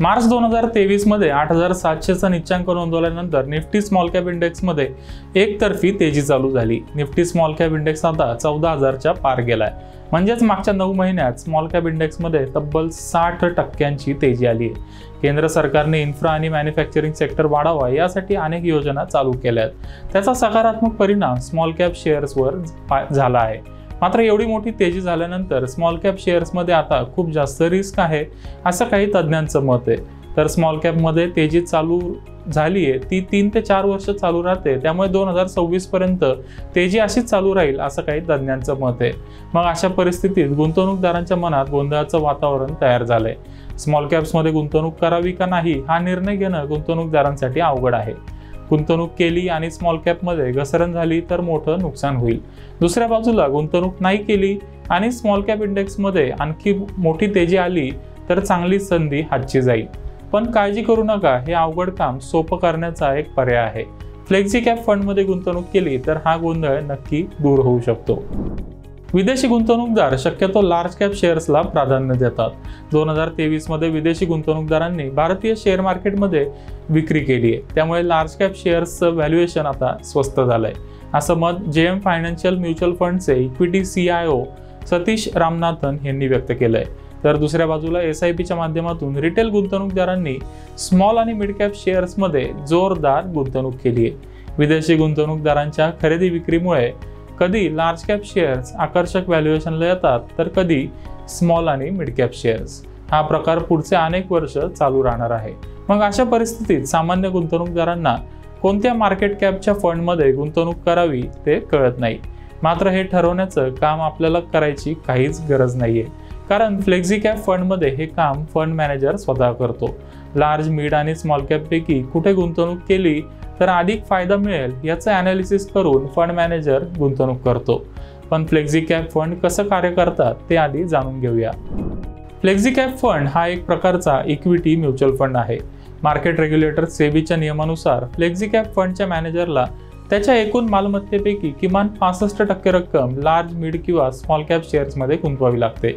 मार्च 2023 मध्ये 8700चा नीचांक नोंदवल्यानंतर Nifty small cap इंडेक्समध्ये एकतर्फी तेजी चालू झाली। निफ्टी स्मॉल कॅप इंडेक्स आता 14000च्या पार गेलाय। म्हणजेच मागच्या 9 महिन्यात स्मॉल कॅप इंडेक्समध्ये तब्बल 60% तेजी आली आहे। केंद्र सरकारने इन्फ्रा आणि मॅन्युफॅक्चरिंग सेक्टर वाढावा यासाठी अनेक योजना चालू केल्या आहेत। त्याचा सकारात्मक परिणाम स्मॉल कॅप शेअर्सवर झाला आहे। मात्र एवढी मोठी तेजी झाल्यानंतर स्मॉल कॅप शेअर्समध्ये आता खूप जास्त रिस्क आहे असं काही तज्ञांचं मत आहे। तर स्मॉल कॅपमध्ये तेजी चालू झाली आहे ती 3 ते 4 वर्ष चालू राहते, त्यामुळे 2026 पर्यंत तेजी अशीच चालू राहील असं काही तज्ञांचं मत आहे। मग अशा परिस्थितीत गुंतवणूकदारांच्या मनात गोंधळाचं वातावरण तयार झालंय। स्मॉल कॅप्समध्ये गुंतवणूक करावी का नाही हा निर्णय घेणं गुंतवणूकदारांसाठी अवघड आहे। गुंतवणूक केली आणि स्मॉल कॅपमध्ये घसरण झाली तर मोठं नुकसान होईल। दुसऱ्या बाजूला गुंतवणूक नाही केली आणि स्मॉल कॅप इंडेक्समध्ये आणखी मोठी तेजी आली तर चांगली संधी हातची जाईल। पण काळजी करू नका, हे अवघड काम सोपं करण्याचा एक पर्याय आहे। फ्लेक्सी कॅप फंडमध्ये गुंतवणूक केली तर हा गोंधळ नक्की दूर होऊ शकतो। विदेशी गुंतवणूकदार शक्यतो लार्ज कॅप शेअर्सला प्राधान्य देतात। 2023 मध्ये विदेशी गुंतवणूकदारांनी भारतीय शेअर मार्केटमध्ये विक्री केली आहे, त्यामुळे लार्ज कॅप शेअर्सचं व्हॅल्युएशन आता स्वस्त झालंय असं मत जेएम फायनान्शियल म्युच्युअल फंडचे इक्विटी CIO सतीश रामनाथन यांनी व्यक्त केलंय। तर दुसऱ्या बाजूला SIPच्या माध्यमातून रिटेल गुंतवणूकदारांनी स्मॉल आणि मिड कॅप शेअर्समध्ये जोरदार गुंतवणूक केली आहे। विदेशी गुंतवणूकदारांच्या खरेदी विक्रीमुळे कधी लार्ज कॅप शेअर्स आकर्षक व्हॅल्युएशनला येतात तर कधी स्मॉल आणि मिड कॅप शेअर्स। हा प्रकार पुढचे अनेक वर्ष चालू राहणार आहे। मग अशा परिस्थितीत सामान्य गुंतवणूकदारांना कोणत्या मार्केट कॅपच्या फंडमध्ये गुंतवणूक करावी ते कळत नाही। मात्र हे ठरवण्याचं काम आपल्याला करायची काहीच गरज नाहीये, कारण फ्लेक्सी कॅप फंडमध्ये हे काम फंड मॅनेजर स्वतः करतो। लार्ज, मिड आणि स्मॉल कॅप पैकी कुठे गुंतवणूक केली तर अधिक फायदा मिळेल याचं ॲनालिसिस करून फंड मॅनेजर गुंतवणूक करतो। पण फ्लेक्सी कॅप फंड कसं कार्य करतात ते आधी जाणून घेऊया। फ्लेक्सी कॅप फंड हा एक प्रकारचा इक्विटी म्युच्युअल फंड आहे। मार्केट रेग्युलेटर सेबीच्या नियमानुसार फ्लेक्सी कॅप फंडच्या मॅनेजरला त्याच्या एकूण मालमत्तेपैकी किमान 65% रक्कम लार्ज, मिड किंवा स्मॉल कॅप शेअर्समध्ये गुंतवावी लागते।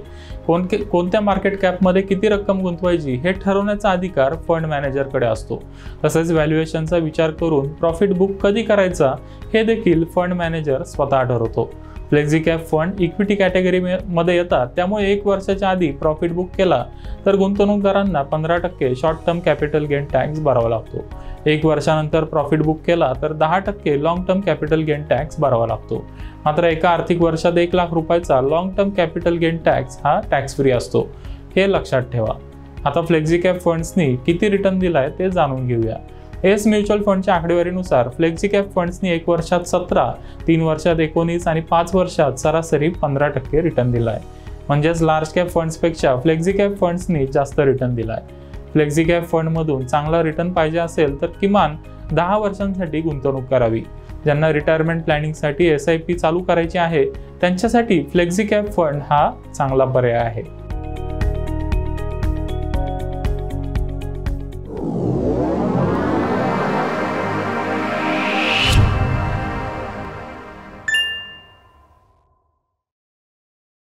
कोणत्या मार्केट कॅपमध्ये किती रक्कम गुंतवायची हे ठरवण्याचा अधिकार फंड मॅनेजरकडे असतो। तसेच व्हॅल्युएशनचा विचार करून प्रॉफिट बुक कधी करायचा हे देखील फंड मॅनेजर स्वतः ठरवतो। फ्लेक्सी कॅप फंड इक्विटी कॅटेगरीमध्ये येतात, त्यामुळे 1 वर्षाच्या आधी प्रॉफिट बुक केला तर गुंतवणूकदारांना 15% short term capital gain tax भरावा लागतो। 1 वर्षानंतर प्रॉफिट बुक केला तर 10% long term capital gain tax भरावा लागतो। मात्र एका आर्थिक वर्षात 1 लाख रुपयाचा long term capital gain tax हा टॅक्स फ्री असतो, हे लक्षात ठेवा। आता फ्लेक्सी कॅप फंड्सनी किती रिटर्न दिलाय ते जाणून घेऊया। येस म्युच्युअल फंडच्या आकडेवारीनुसार फ्लेक्सी कॅप फंड्सनी 1 वर्षात 17, 3 वर्षात 19 आणि 5 वर्षात सरासरी 15% रिटर्न दिलाय। म्हणजेच लार्ज कॅप फंड्सपेक्षा फ्लेक्सी कॅप फंड्सनी जास्त रिटर्न दिलाय। फ्लेक्सी कॅप फंडमधून चांगला रिटर्न पाहिजे असेल तर किमान 10 वर्षांसाठी गुंतवणूक करावी। ज्यांना रिटायरमेंट प्लॅनिंगसाठी SIP चालू करायची आहे त्यांच्यासाठी फ्लेक्सी कॅप फंड हा चांगला पर्याय आहे।